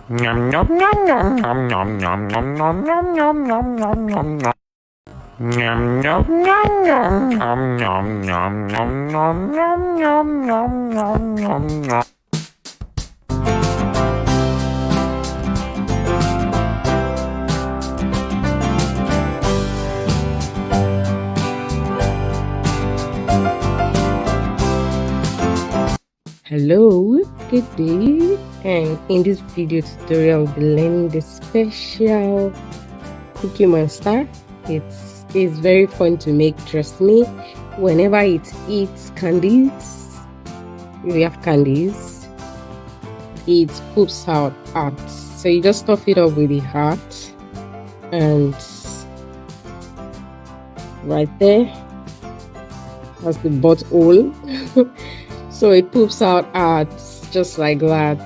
Nom nom nom nom nom nom nom nom nom nom nom nom nom nom nom. Nom nom nom nom nom nom nom nom nom nom nom nom nom nom. Hello, good day, and in this video tutorial we'll be learning the special cookie monster. It's very fun to make, trust me. Whenever it eats candies, we have candies, it poops out hearts. So you just stuff it up with the heart, and right there has the butthole. So it poops out arts just like that.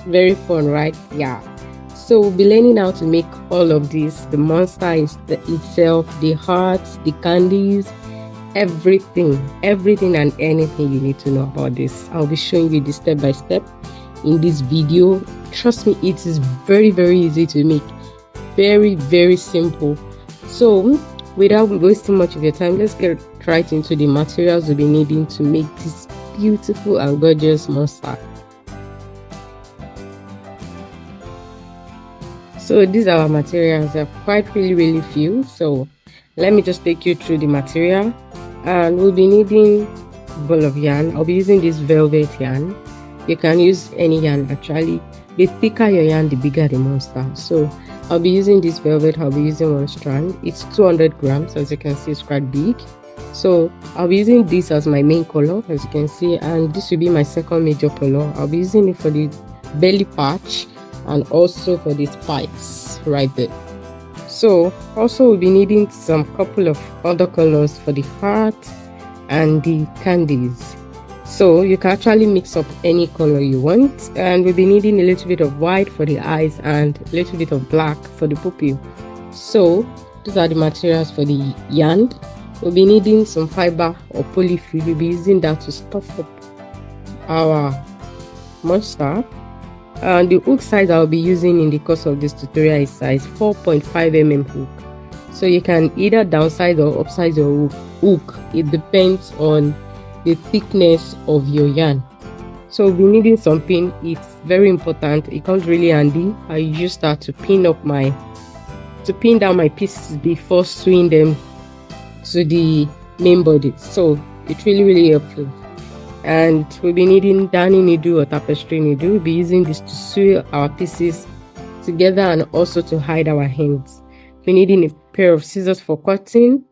Very fun, right? Yeah. So we'll be learning how to make all of this. The monster is itself, the hearts, the candies, everything and anything you need to know about this. I'll be showing you the step by step in this video. Trust me, it is very easy to make. Very simple. So without wasting much of your time, let's get right into the materials we'll be needing to make this beautiful and gorgeous monster. So these are our materials. They're quite really few, so let me just take you through the material. And we'll be needing a ball of yarn. I'll be using this velvet yarn. You can use any yarn actually. The thicker your yarn, the bigger the monster. So I'll be using this velvet. I'll be using one strand. It's 200 grams, as you can see. It's quite big. So I'll be using this as my main color, as you can see, and this will be my second major color. I'll be using it for the belly patch and also for the spikes right there. So also we'll be needing some couple of other colors for the heart and the candies. So you can actually mix up any color you want, and we'll be needing a little bit of white for the eyes and a little bit of black for the pupil. So these are the materials for the yarn. We'll be needing some fiber or polyfill. We'll be using that to stuff up our monster. And the hook size I'll be using in the course of this tutorial is size 4.5 mm hook. So you can either downsize or upsize your hook. It depends on the thickness of your yarn. So we'll be needing some pin. It's very important. It comes really handy. I use that to pin down my pieces before sewing them to the main body. So it's really helpful. And we'll be needing darning needle or tapestry needle. We'll be using this to sew our pieces together and also to hide our hands. We're needing a pair of scissors for cutting.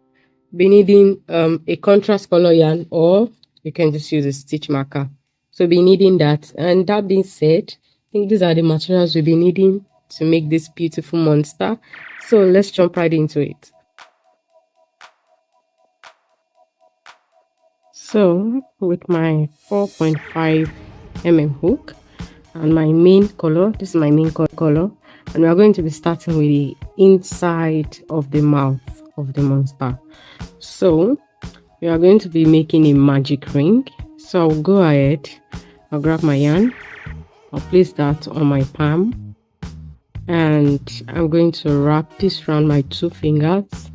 We're needing a contrast color yarn, or you can just use a stitch marker. So we'll be needing that. And that being said, I think these are the materials we'll be needing to make this beautiful monster. So let's jump right into it. So with my 4.5 mm hook and my main color, this is my main color, and we are going to be starting with the inside of the mouth of the monster. So we are going to be making a magic ring. So I'll go ahead, I'll grab my yarn, I'll place that on my palm, and I'm going to wrap this around my two fingers.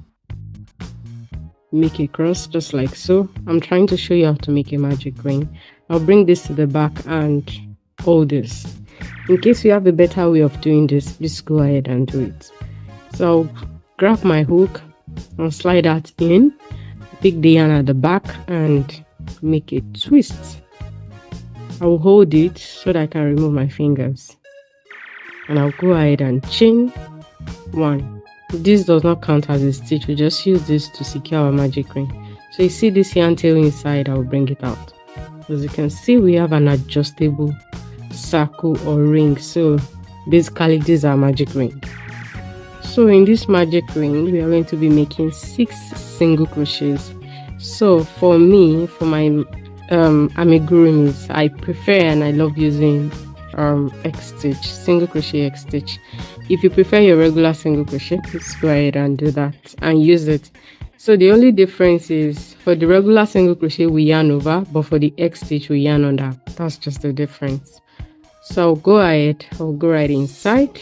Make a cross just like so. I'm trying to show you how to make a magic ring. I'll bring this to the back and hold this. In case you have a better way of doing this, please go ahead and do it. So I'll grab my hook and slide that in, pick the yarn at the back and make a twist. I'll hold it so that I can remove my fingers, and I'll go ahead and chain one. This does not count as a stitch. We just use this to secure our magic ring. So you see this yarn tail inside, I'll bring it out. As you can see, we have an adjustable circle or ring. So basically this is our magic ring. So in this magic ring, we are going to be making 6 single crochets. So for me, for my amigurumis, I prefer and I love using X stitch, single crochet X stitch. If you prefer your regular single crochet, please go ahead and do that and use it. So the only difference is for the regular single crochet we yarn over, but for the X stitch we yarn under. That's just the difference. So I'll go ahead, I'll go right inside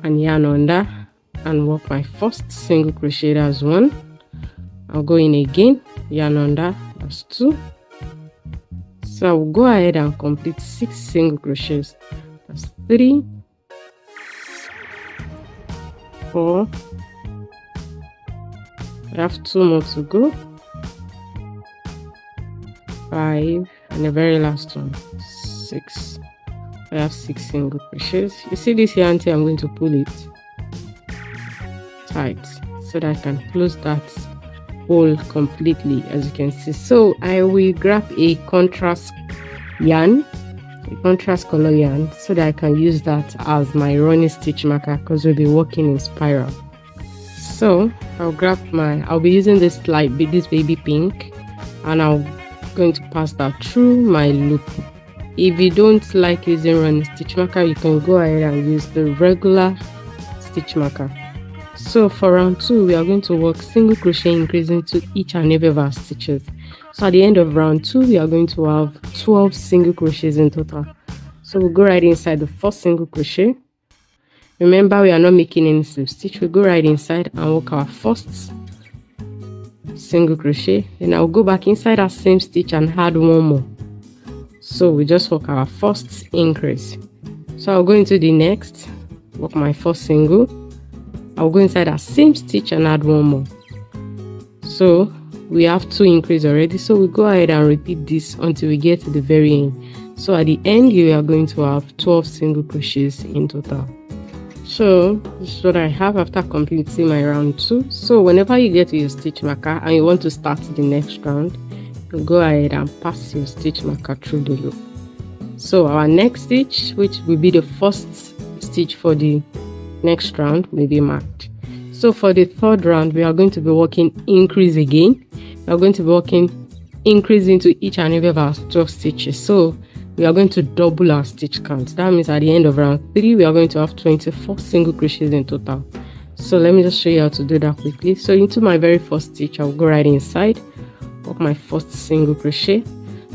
and yarn under and work my first single crochet. That's 1. I'll go in again, yarn under, that's 2. So I'll go ahead and complete 6 single crochets. That's 3, 4, I have 2 more to go, 5, and the very last one, 6. I have 6 single crochets. You see this here until I'm going to pull it tight so that I can close that hole completely, as you can see. So I will grab a contrast yarn, a contrast color yarn, so that I can use that as my running stitch marker, because we'll be working in spiral. So I'll be using this baby pink, and I'm going to pass that through my loop. If you don't like using running stitch marker, you can go ahead and use the regular stitch marker. So for round 2, we are going to work single crochet increasing to each and every of our stitches. So at the end of round 2, we are going to have 12 single crochets in total. So we'll go right inside the first single crochet. Remember, we are not making any slip stitch. We'll go right inside and work our first single crochet. Then I'll go back inside that same stitch and add 1 more. So we just work our first increase. So I'll go into the next, work my first single. I'll go inside that same stitch and add 1 more. So we have 2 increase already. So we go ahead and repeat this until we get to the very end. So at the end, you are going to have 12 single crochets in total. So this is what I have after completing my round 2. So whenever you get to your stitch marker and you want to start the next round, you go ahead and pass your stitch marker through the loop. So our next stitch, which will be the first stitch for the next round, will be marked. So for the third round, we are going to be working increase again. We are going to be working increase into each and every of our 12 stitches. So we are going to double our stitch count. That means at the end of round 3, we are going to have 24 single crochets in total. So let me just show you how to do that quickly. So into my very first stitch, I'll go right inside, work my first single crochet.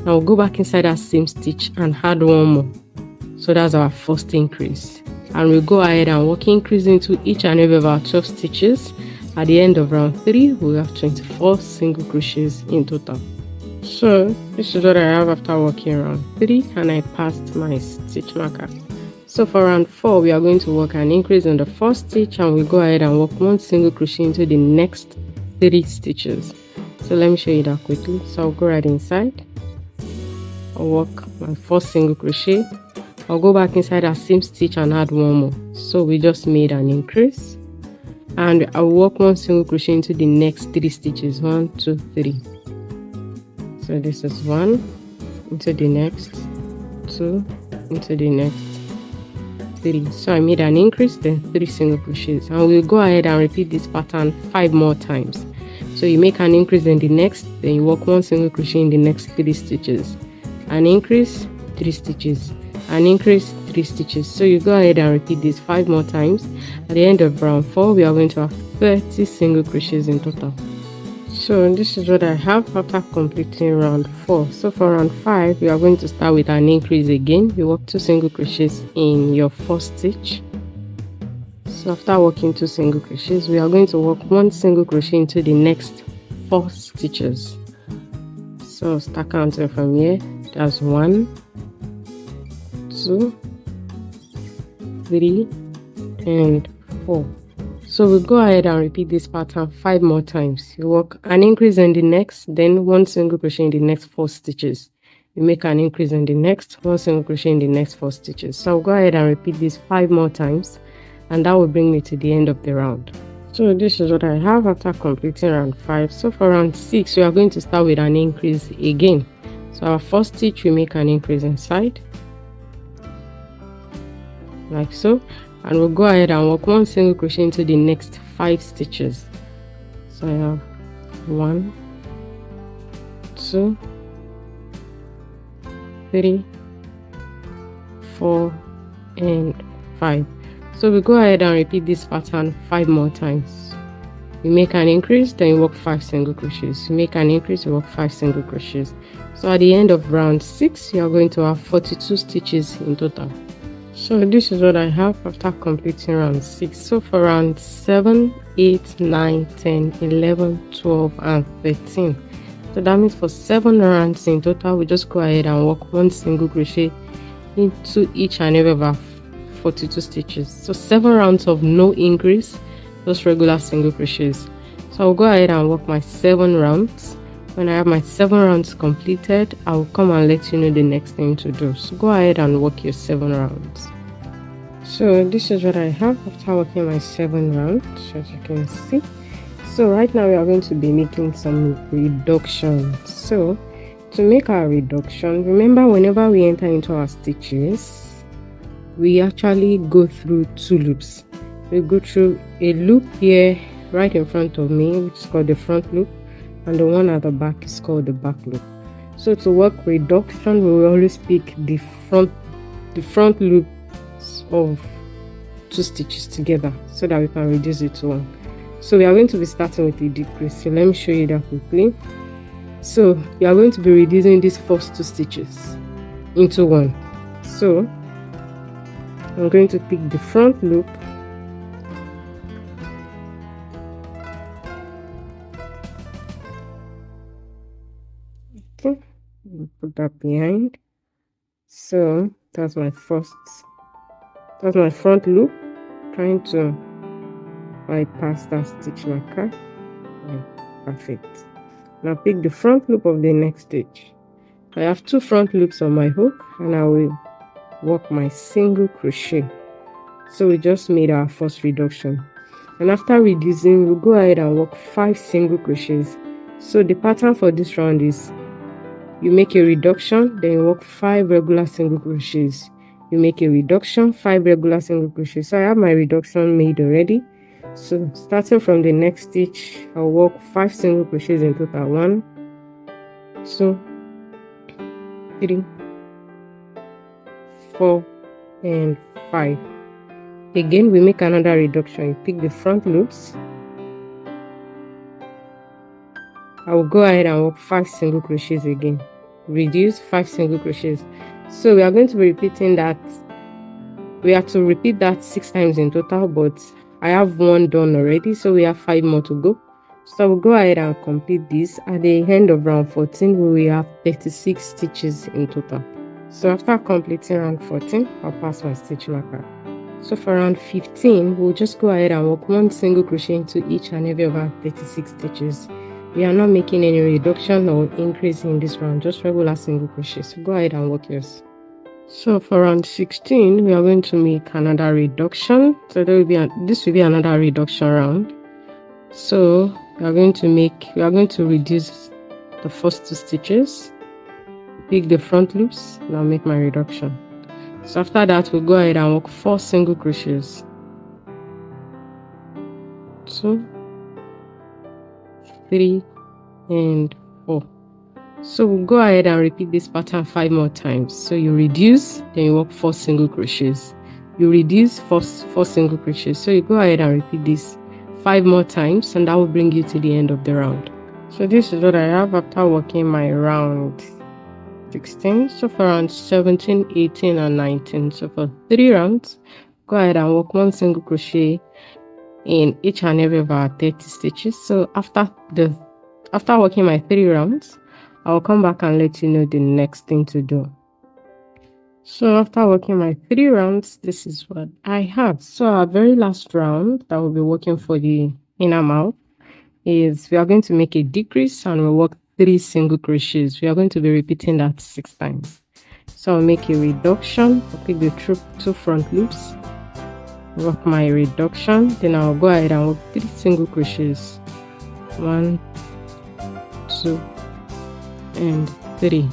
Now I'll go back inside that same stitch and add 1 more. So that's our first increase. And we'll go ahead and work increase into each and every of our 12 stitches. At the end of round 3, we'll have 24 single crochets in total. So this is what I have after working round 3, and I passed my stitch marker. So for round 4, we are going to work an increase in the first stitch, and we'll go ahead and work 1 single crochet into the next 3 stitches. So let me show you that quickly. So I'll go right inside, I'll work my first single crochet, I'll go back inside that same stitch and add 1 more. So we just made an increase, and I'll work 1 single crochet into the next 3 stitches. 1, 2, 3. So this is 1 into the next, 2 into the next, 3. So I made an increase, then 3 single crochets, and we'll go ahead and repeat this pattern 5 more times. So you make an increase in the next, then you work 1 single crochet in the next 3 stitches, an increase, 3 stitches, an increase, 3 stitches. So you go ahead and repeat this 5 more times. At the end of round 4, we are going to have 30 single crochets in total. So this is what I have after completing round 4. So for round 5, we are going to start with an increase again. You work 2 single crochets in your first stitch. So after working 2 single crochets, we are going to work 1 single crochet into the next 4 stitches. So start counting from here. That's 1, 2, 3, and 4. So we'll go ahead and repeat this pattern 5 more times. You work an increase in the next, then 1 single crochet in the next 4 stitches. You make an increase in the next, 1 single crochet in the next 4 stitches. So I'll go ahead and repeat this 5 more times, and that will bring me to the end of the round. So this is what I have after completing round 5. So for round 6, we are going to start with an increase again. So our first stitch, we make an increase inside, like so. And we'll go ahead and work 1 single crochet into the next 5 stitches. So I have 1, 2, 3, 4, and 5. So we go ahead and repeat this pattern 5 more times. you make an increase, then you work 5 single crochets. You make an increase, you work 5 single crochets. So at the end of round 6, you are going to have 42 stitches in total. So this is what I have after completing round 6. So for round 7, 8, 9, 10, 11, 12 and 13. So that means for 7 rounds in total, we just go ahead and work 1 single crochet into each and every of our 42 stitches. So 7 rounds of no increase, just regular single crochets. So I'll go ahead and work my 7 rounds. When I have my 7 rounds completed, I'll come and let you know the next thing to do. So go ahead and work your 7 rounds. So this is what I have after working my 7 rounds, as you can see. So right now we are going to be making some reductions. So to make our reduction, remember whenever we enter into our stitches, we actually go through 2 loops. We go through a loop here right in front of me, which is called the front loop, and the one at the back is called the back loop. So to work reduction, we will always pick the front loops of 2 stitches together so that we can reduce it to 1. So we are going to be starting with a decrease. So let me show you that quickly. So we are going to be reducing these first 2 stitches into 1. So I'm going to pick the front loop, okay, put that behind. So that's my front loop, trying to bypass that stitch marker. Perfect. Now pick the front loop of the next stitch. I have 2 front loops on my hook, and I will work my single crochet. So we just made our first reduction, and after reducing, we'll go ahead and work 5 single crochets. So the pattern for this round is you make a reduction, then you work 5 regular single crochets. You make a reduction, 5 regular single crochets. So I have my reduction made already. So starting from the next stitch, I'll work 5 single crochets in total. 1, 2, 3, 4 and 5. Again, we make another reduction. You pick the front loops. I will go ahead and work 5 single crochets again. Reduce, 5 single crochets. So we are going to be repeating that. We have to repeat that 6 times in total, but I have 1 done already, so we have 5 more to go. So we'll go ahead and complete this. At the end of round 14, we will have 36 stitches in total. So after completing round 14, I'll pass my stitch marker. So for round 15, we'll just go ahead and work 1 single crochet into each and every of our 36 stitches. We are not making any reduction or increase in this round, just regular single crochet. So go ahead and work yours. So for round 16, we are going to make another reduction. So this will be another reduction round. So we are going to reduce the first 2 stitches, pick the front loops, and I'll make my reduction. So after that, we'll go ahead and work 4 single crochets. 2, 3 and 4. So we'll go ahead and repeat this pattern 5 more times. So you reduce, then you work 4 single crochets. You reduce, 4 single crochets. So you go ahead and repeat this 5 more times, and that will bring you to the end of the round. So this is what I have after working my round 16. So for round 17, 18 and 19. So for 3 rounds, go ahead and work 1 single crochet in each and every of our 30 stitches. So after working my 3 rounds, I'll come back and let you know the next thing to do. So after working my 3 rounds, this is what I have. So our very last round that we'll be working for the inner mouth is we are going to make a decrease, and we'll work 3 single crochets. We are going to be repeating that 6 times. So I'll make a reduction. I'll pick the 2 front loops, work my reduction, then I'll go ahead and work 3 single crochets. 1, 2 and 3.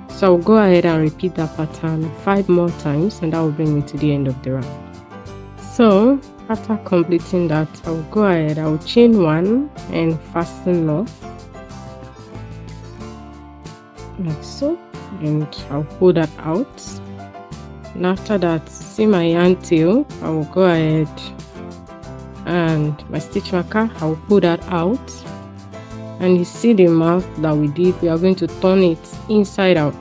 So I'll go ahead and repeat that pattern 5 more times, and that will bring me to the end of the round. So after completing that, I'll go ahead, I'll chain 1 and fasten off like so, and I'll pull that out. And after that, see my yarn tail, I will go ahead and my stitch marker. I will pull that out, and you see the mouth that we did. We are going to turn it inside out,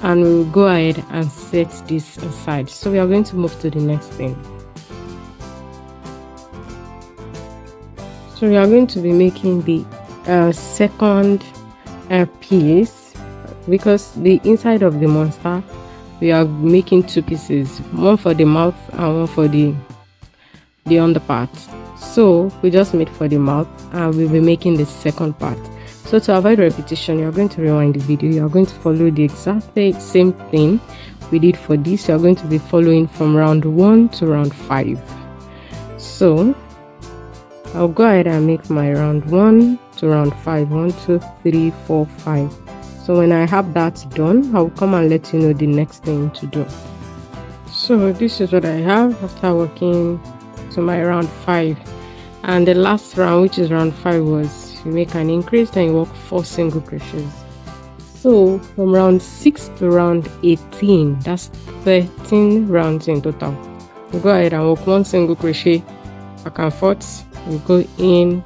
and we will go ahead and set this aside. So we are going to move to the next thing. So we are going to be making the second piece, because the inside of the monster we are making two pieces, one for the mouth and one for the underpart. So we just made for the mouth, and we'll be making the second part. So to avoid repetition, you're going to rewind the video. You're going to follow the exact same thing we did for this. You're going to be following from round 1 to round 5. So I'll go ahead and make my round 1 to round 5. 1, 2, 3, 4, 5. So when I have that done, I'll come and let you know the next thing to do. So this is what I have after working to my round 5. And the last round, which is round 5, was you make an increase, then you work 4 single crochets. So from round 6 to round 18, that's 13 rounds in total. You go ahead and work 1 single crochet back and forth. You go in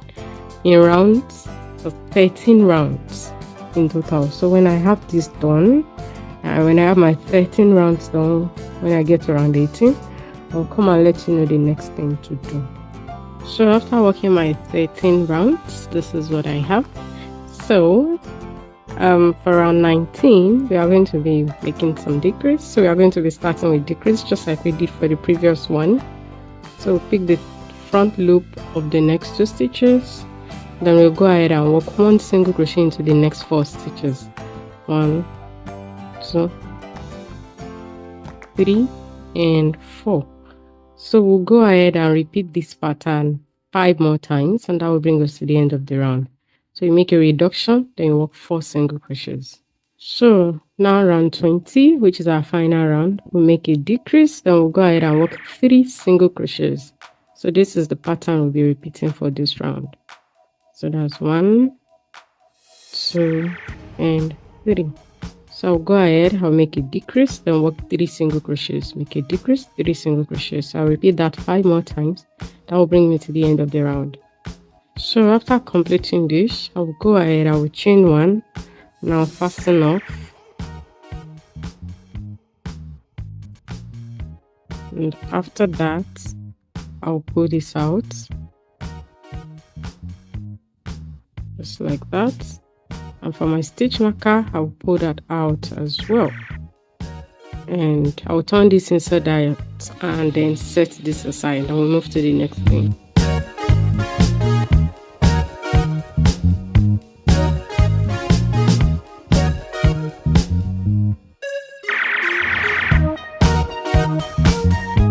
rounds, so 13 rounds in total. So when I have this done, and when I have my 13 rounds done, when I get to round 18, I'll come and let you know the next thing to do. So after working my 13 rounds, this is what I have. So for round 19, we are going to be making some decrease. So we are going to be starting with decrease, just like we did for the previous one. So pick the front loop of the next 2 stitches, then we'll go ahead and work 1 single crochet into the next 4 stitches. 1, 2, 3, and 4. So we'll go ahead and repeat this pattern 5 more times, and that will bring us to the end of the round. So you make a reduction, then you work 4 single crochets. So now round 20, which is our final round, we'll make a decrease, then we'll go ahead and work 3 single crochets. So this is the pattern we'll be repeating for this round. So that's 1, 2, and 3. So I'll go ahead, I'll make a decrease, then work 3 single crochets, make a decrease, 3 single crochets. So I'll repeat that 5 more times. That will bring me to the end of the round. So after completing this, I will go ahead, I will chain 1, now fasten off, and after that I'll pull this out just like that, and for my stitch marker I'll pull that out as well, and I'll turn this inside out and then set this aside, and we'll move to the next thing.